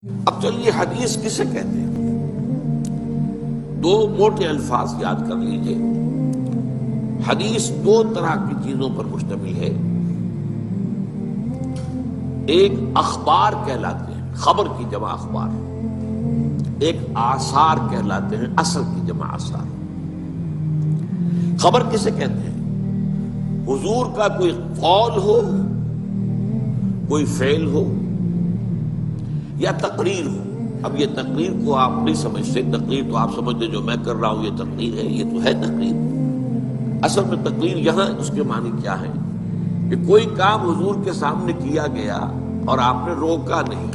اب چلیے حدیث کسے کہتے ہیں؟ دو موٹے الفاظ یاد کر لیجئے۔ حدیث دو طرح کی چیزوں پر مشتمل ہے۔ ایک اخبار کہلاتے ہیں، خبر کی جمع اخبار۔ ایک آثار کہلاتے ہیں، اثر کی جمع آثار۔ خبر کسے کہتے ہیں؟ حضور کا کوئی قول ہو، کوئی فعل ہو یا تقریر ہو۔ اب یہ تقریر کو آپ نہیں سمجھتے، تقریر تو آپ سمجھتے جو میں کر رہا ہوں یہ تقریر ہے، یہ تو ہے تقریر۔ اصل میں تقریر یہاں اس کے معنی کیا ہے کہ کوئی کام حضور کے سامنے کیا گیا اور آپ نے روکا نہیں،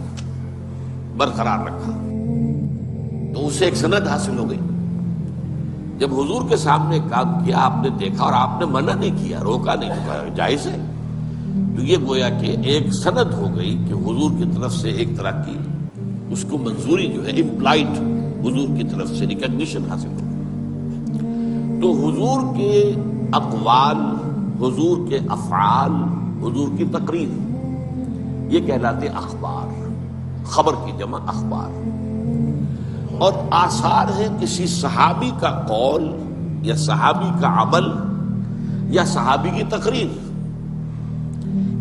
برقرار رکھا، تو اسے ایک سند حاصل ہو گئی۔ جب حضور کے سامنے کام کیا، آپ نے دیکھا اور آپ نے منع نہیں کیا، روکا نہیں، کہا جائز ہے، تو یہ گویا کہ ایک سند ہو گئی کہ حضور کی طرف سے ایک طرح کی اس کو منظوری جو ہے امپلائڈ، حضور کی طرف سے ریکگنیشن حاصل ہو گئی۔ تو حضور کے اقوال، حضور کے افعال، حضور کی تقریر، یہ کہلاتے اخبار، خبر کی جمع اخبار۔ اور آثار ہیں کسی صحابی کا قول یا صحابی کا عمل یا صحابی کی تقریر،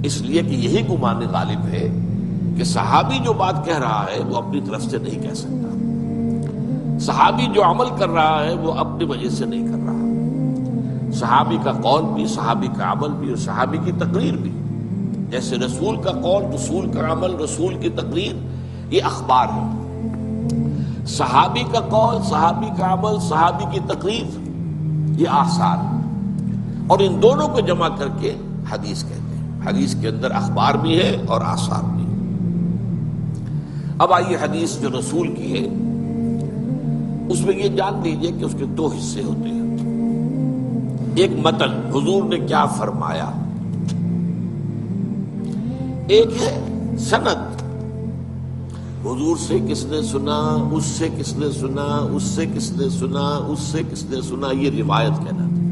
اس لیے کہ یہی گمان غالب ہے کہ صحابی جو بات کہہ رہا ہے وہ اپنی طرف سے نہیں کہہ سکتا، صحابی جو عمل کر رہا ہے وہ اپنی وجہ سے نہیں کر رہا۔ صحابی کا قول بھی، صحابی کا عمل بھی اور صحابی کی تقریر بھی، جیسے رسول کا قول، رسول کا عمل، رسول کی تقریر، یہ اخبار ہے۔ صحابی کا قول، صحابی کا عمل، صحابی کی تقریر، یہ آثار ہے۔ اور ان دونوں کو جمع کر کے حدیث کہتے ہیں۔ حدیث کے اندر اخبار بھی ہے اور آثار بھی ہے۔ اب آئیے حدیث جو رسول کی ہے اس میں یہ جان لیجئے کہ اس کے دو حصے ہوتے ہیں۔ ایک متن، حضور نے کیا فرمایا، ایک ہے سند، حضور سے کس نے سنا، اس سے کس نے سنا، اس سے کس نے سنا، اس سے کس نے سنا، یہ روایت کہلاتی ہے۔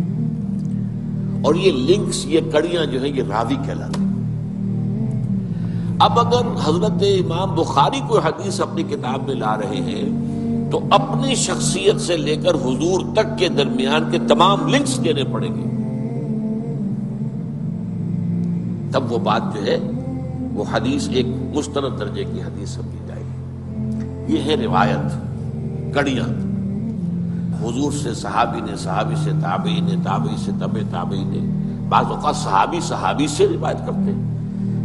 اور یہ لنکس، یہ کڑیاں جو ہیں یہ راوی کہلاتی ہیں۔ اب اگر حضرت امام بخاری کوئی حدیث اپنی کتاب میں لا رہے ہیں تو اپنی شخصیت سے لے کر حضور تک کے درمیان کے تمام لنکس دینے پڑیں گے، تب وہ بات جو ہے وہ حدیث ایک مستند درجے کی حدیث سمجھی جائے گی۔ یہ ہے روایت، کڑیاں۔ حضور سے صحابی نے، صحابی سے تابعی نے، تابعی سے تبع تابعی نے، بعض اوقات صحابی صحابی سے روایت کرتے ہیں۔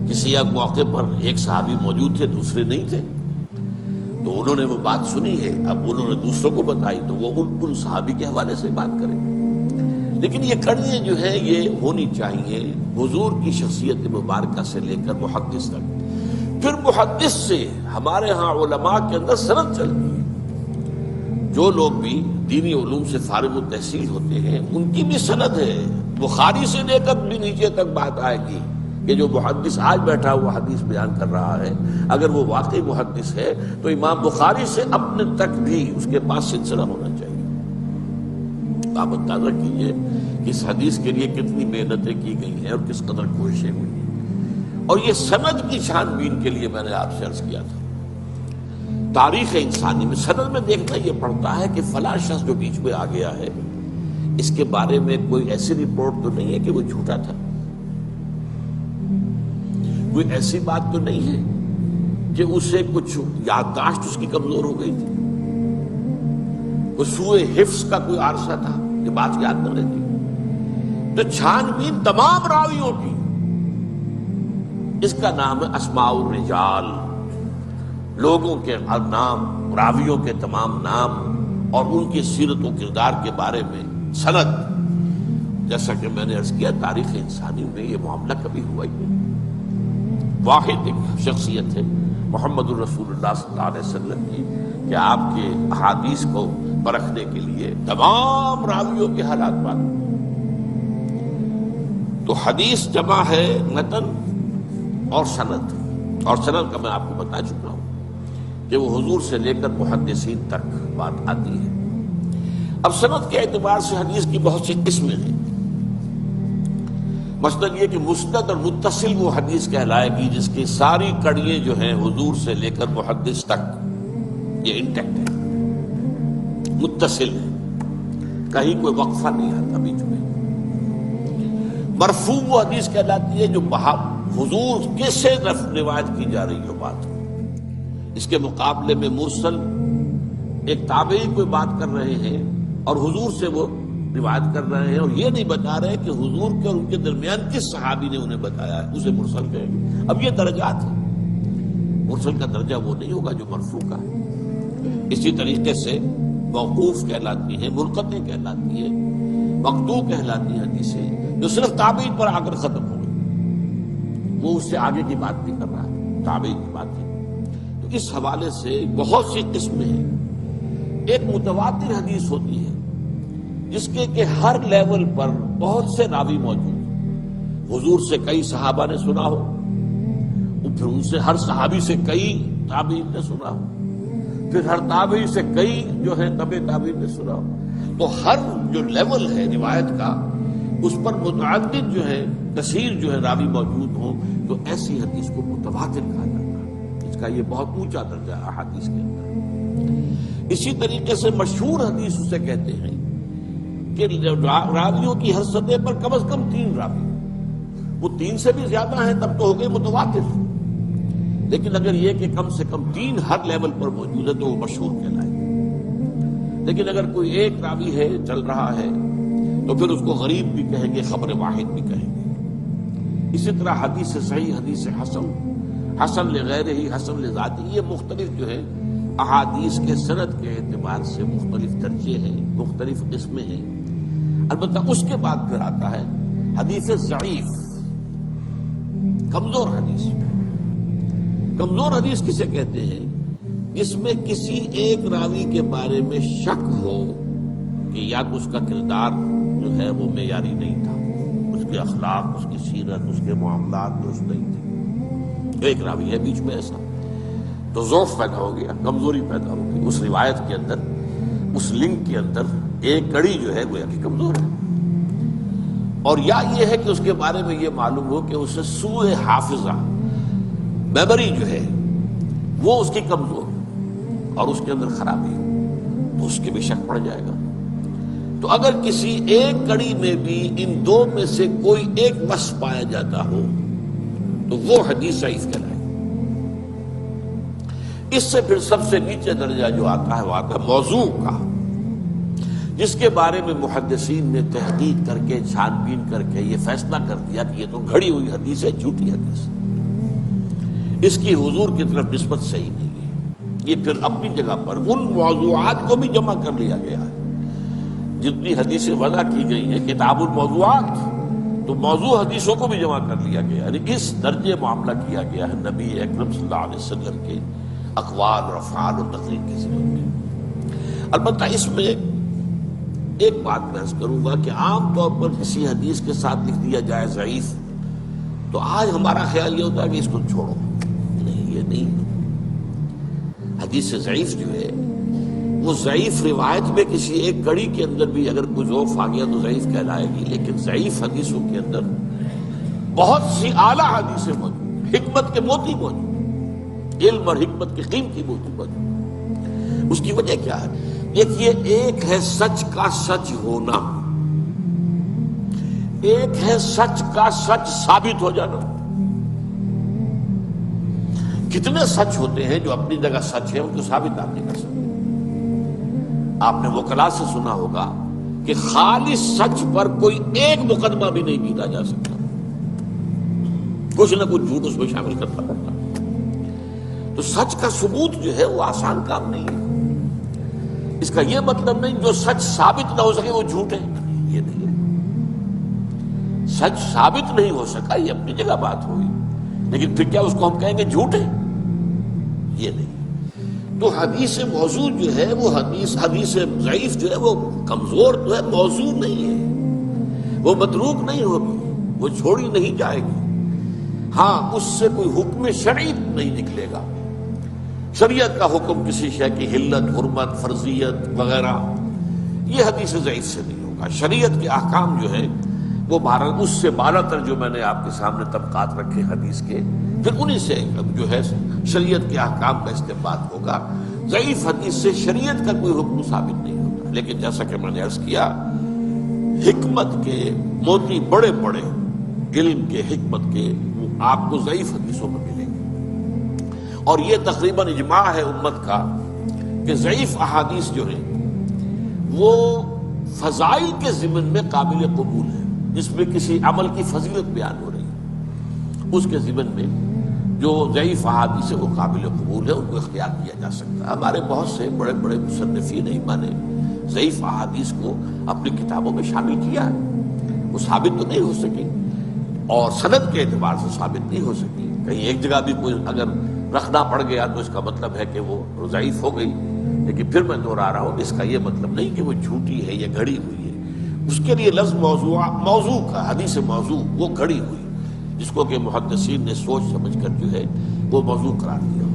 کسی ایک موقع پر ایک صحابی موجود تھے، دوسرے نہیں تھے، تو انہوں نے وہ بات سنی ہے، اب انہوں نے دوسروں کو بتائی تو وہ ان صحابی کے حوالے سے بات کریں۔ لیکن یہ کڑیاں جو ہیں یہ ہونی چاہیے حضور کی شخصیت مبارکہ سے لے کر محدث تک۔ پھر محدث سے ہمارے ہاں علماء کے اندر سند چلتی ہے۔ جو لوگ بھی دینی علوم سے فارغ التحصیل ہوتے ہیں ان کی بھی سند ہے، بخاری سے لے کر بھی نیچے تک بات آئے گی کہ جو محدث آج بیٹھا ہوا حدیث بیان کر رہا ہے، اگر وہ واقعی محدث ہے تو امام بخاری سے اپنے تک بھی اس کے پاس سلسلہ ہونا چاہیے۔ آپ اندازہ کیجئے کہ اس حدیث کے لیے کتنی محنتیں کی گئی ہیں اور کس قدر کوششیں ہوئی ہیں۔ اور یہ سند کی چھان بین کے لیے میں نے آپ سے عرض کیا تھا، تاریخ انسانی میں سند میں دیکھنا یہ پڑتا ہے کہ فلاں شخص جو بیچ میں آ گیا ہے اس کے بارے میں کوئی ایسی رپورٹ تو نہیں ہے کہ وہ جھوٹا تھا، کوئی ایسی بات تو نہیں ہے کہ اسے کچھ یادداشت اس کی کمزور ہو گئی تھی، کوئی سوء حفظ کا کوئی عارضہ تھا کہ بات یاد نہ رہتی۔ تو چھان بین تمام راویوں کی، اس کا نام ہے اسماء الرجال، لوگوں کے نام، راویوں کے تمام نام اور ان کی سیرت و کردار کے بارے میں سند۔ جیسا کہ میں نے عرض کیا، تاریخ انسانی میں یہ معاملہ کبھی ہوا ہی نہیں۔ واحد ایک شخصیت ہے محمد الرسول اللہ صلی اللہ علیہ وسلم کی کہ آپ کے احادیث کو پرکھنے کے لیے تمام راویوں کے حالات معلوم۔ تو حدیث جمع ہے متن اور سند، اور سند کا میں آپ کو بتا چکا ہوں کہ وہ حضور سے لے کر محدثین تک بات آتی ہے۔ اب سند کے اعتبار سے حدیث کی بہت سی قسمیں ہیں۔ مثلاً یہ کہ مسند اور متصل وہ حدیث کہلائے گی جس کی ساری کڑیاں جو ہیں حضور سے لے کر محدث تک یہ انٹیکٹ ہے، متصل ہے، کہیں کوئی وقفہ نہیں آتا بیچ میں۔ مرفوع وہ حدیث کہلاتی ہے جو حضور کے سے روایت کی جا رہی ہو بات، اس کے مقابلے میں مرسل ایک تابعی کوئی بات کر رہے ہیں اور حضور سے وہ روایت کر رہے ہیں اور یہ نہیں بتا رہے کہ حضور کے اور ان کے درمیان کس صحابی نے انہیں بتایا ہے، اسے مرسل کہیں گے۔ اب یہ درجات ہیں، مرسل کا درجہ وہ نہیں ہوگا جو مرفوع کا ہے۔ اسی طریقے سے موقوف کہلاتی ہیں، منقطع کہلاتی ہے، مقطوع کہلاتی ہیں حدیثیں جو صرف تابعی پر آ کر ختم ہو گئی، وہ اس سے آگے کی بات نہیں کر رہا ہے، تابعی کی بات ہے۔ تو اس حوالے سے بہت سی قسمیں ہیں۔ ایک متواتر حدیث ہوتی ہے جس کے کہ ہر لیول پر بہت سے راوی موجود، حضور سے کئی صحابہ نے سنا ہو، پھر ان سے ہر صحابی سے کئی تابعین نے سنا ہو، پھر ہر تابعی سے کئی جو ہے تبع تابعین نے سنا ہو، تو ہر جو لیول ہے روایت کا اس پر متعدد جو ہے کثیر جو ہے راوی موجود ہوں، تو ایسی حدیث کو متواتر کہا جاتا ہے۔ اس کا یہ بہت اونچا درجہ ہے احادیث کے اندر۔ اسی طریقے سے مشہور حدیث اسے کہتے ہیں کہ راویوں کی ہر سطح پر کم از کم 3 راوی، وہ 3 سے بھی زیادہ ہیں تب تو ہو گئے متواتر، لیکن اگر یہ کہ کم سے کم 3 ہر لیول پر موجود ہے تو وہ مشہور کہلائے گا۔ لیکن اگر کوئی ایک راوی ہے چل رہا ہے تو پھر اس کو غریب بھی کہیں گے، خبر واحد بھی کہیں گے۔ اسی طرح حدیث صحیح، حدیث حسن، حسن لغیرہ ہی، حسن لذاتی، یہ مختلف جو ہے احادیث کے سند کے اعتبار سے مختلف درجے ہیں، مختلف قسمیں ہیں۔ البتہ اس کے بعد پھر آتا ہے حدیث ضعیف، کمزور حدیث۔ کمزور حدیث کسے کہتے ہیں؟ جس میں کسی ایک راوی کے بارے میں شک ہو کہ یا تو اس کا کردار جو ہے وہ معیاری نہیں تھا، اس کے اخلاق، اس کی سیرت، اس کے معاملات درست نہیں تھے، ایک راوی ہے بیچ میں ایسا، تو ضعف پیدا ہو گیا، کمزوری پیدا ہو گئی اس روایت کے اندر، اس لنک کے اندر ایک کڑی جو ہے گویا کہ کمزور ہے۔ اور یا یہ ہے کہ اس کے بارے میں یہ معلوم ہو کہ اسے سوء حافظہ، میموری جو ہے وہ اس کی کمزور اور اس کے اندر خرابی ہو، تو اس کے بھی شک پڑ جائے گا۔ تو اگر کسی ایک کڑی میں بھی ان 2 میں سے کوئی ایک بس پایا جاتا ہو تو وہ حدیث ضعیف کہلائے۔ اس سے پھر سب سے نیچے درجہ جو آتا ہے وہ آتا ہے موضوع کا، جس کے بارے میں محدثین نے تحقیق کر کے، چھان بین کر کے یہ فیصلہ کر دیا کہ یہ تو گھڑی ہوئی حدیث ہے، جھوٹی حدیث، اس کی حضور کی طرف نسبت صحیح نہیں ہے۔ یہ پھر اپنی جگہ پر ان موضوعات کو بھی جمع کر لیا گیا ہے، جتنی حدیثیں وضع کی گئی ہیں کتاب الموضوعات، تو موضوع حدیثوں کو بھی جمع کر لیا گیا، یعنی اس درجے معاملہ کیا گیا ہے نبی اکرم صلی اللہ علیہ وسلم کے اقوال اور افعال اور تقریر کے ذمہ میں۔ البتہ اس میں ایک بات میں عرض کروں گا کہ عام طور پر کسی حدیث کے ساتھ لکھ دیا جائے ضعیف، تو آج ہمارا خیال یہ ہوتا ہے کہ اس کو چھوڑو، نہیں، یہ نہیں۔ حدیث ضعیف جو ہے وہ ضعیف روایت میں کسی ایک کڑی کے اندر بھی اگر کوئی ضعف آ گیا تو ضعیف کہلائے گی، لیکن ضعیف حدیثوں کے اندر بہت سی اعلیٰ حدیثیں موجود، حکمت کے موتی موجود، علم اور حکمت کی قیمتی موتی موجود۔ اس کی وجہ کیا ہے؟ دیکھیے، ایک ہے سچ کا سچ ہونا، ایک ہے سچ کا سچ ثابت ہو جانا۔ کتنے سچ ہوتے ہیں جو اپنی جگہ سچ ہے، ان کو ثابت آپ نہیں کر سکتے۔ آپ نے وکلا سے سنا ہوگا کہ خالص سچ پر کوئی ایک مقدمہ بھی نہیں جیتا جا سکتا، کچھ نہ کچھ جھوٹ اس میں شامل کرتا رہتا۔ تو سچ کا ثبوت جو ہے وہ آسان کام نہیں ہے۔ اس کا یہ مطلب نہیں جو سچ ثابت نہ ہو سکے وہ جھوٹ ہے، یہ نہیں ہے۔ سچ ثابت نہیں ہو سکا، یہ اپنی جگہ بات ہوئی، لیکن پھر کیا اس کو ہم کہیں گے جھوٹ ہے؟ یہ نہیں۔ تو حدیث موضوع جو ہے وہ حدیث ضعیف جو ہے وہ کمزور تو ہے، موضوع نہیں ہے، وہ متروک نہیں ہوگی، وہ چھوڑی نہیں جائے گی۔ ہاں، اس سے کوئی حکم شرعی نہیں نکلے گا، شریعت کا حکم کسی شے کی حلت، حرمت، فرضیت وغیرہ، یہ حدیث ضعیف سے نہیں ہوگا۔ شریعت کے احکام جو ہے وہ اس سے بالا تر جو میں نے آپ کے سامنے طبقات رکھے حدیث کے، پھر انہی سے جو ہے شریعت کے احکام کا استنباط ہوگا۔ ضعیف حدیث سے شریعت کا کوئی حکم ثابت نہیں ہوتا، لیکن جیسا کہ میں نے عرض کیا، حکمت کے موتی بڑے بڑے علم کے، حکمت کے، وہ آپ کو ضعیف حدیثوں میں ملیں گے۔ اور یہ تقریباً اجماع ہے امت کا کہ ضعیف احادیث جو ہیں وہ فضائل کے ضمن میں قابل قبول ہے، جس میں کسی عمل کی فضیلت بیان ہو رہی ہے، اس کے ضمن میں جو ضعیف احادیث ہے وہ قابل قبول ہے، ان کو اختیار کیا جا سکتا ہے۔ ہمارے بہت سے بڑے بڑے مصنفین ائمہ نے ضعیف احادیث کو اپنی کتابوں میں شامل کیا ہے، وہ ثابت تو نہیں ہو سکی اور سند کے اعتبار سے ثابت نہیں ہو سکی، کہیں ایک جگہ بھی کوئی اگر رکھنا پڑ گیا تو اس کا مطلب ہے کہ وہ ضعیف ہو گئی، لیکن پھر میں دوہرا رہا ہوں اس کا یہ مطلب نہیں کہ وہ جھوٹی ہے یا گھڑی ہوئی ہے۔ اس کے لیے لفظ موضوع کا، حدیث موضوع وہ گھڑی ہوئی، جس کو کہ محدثین نے سوچ سمجھ کر جو ہے وہ موضوع قرار دیا۔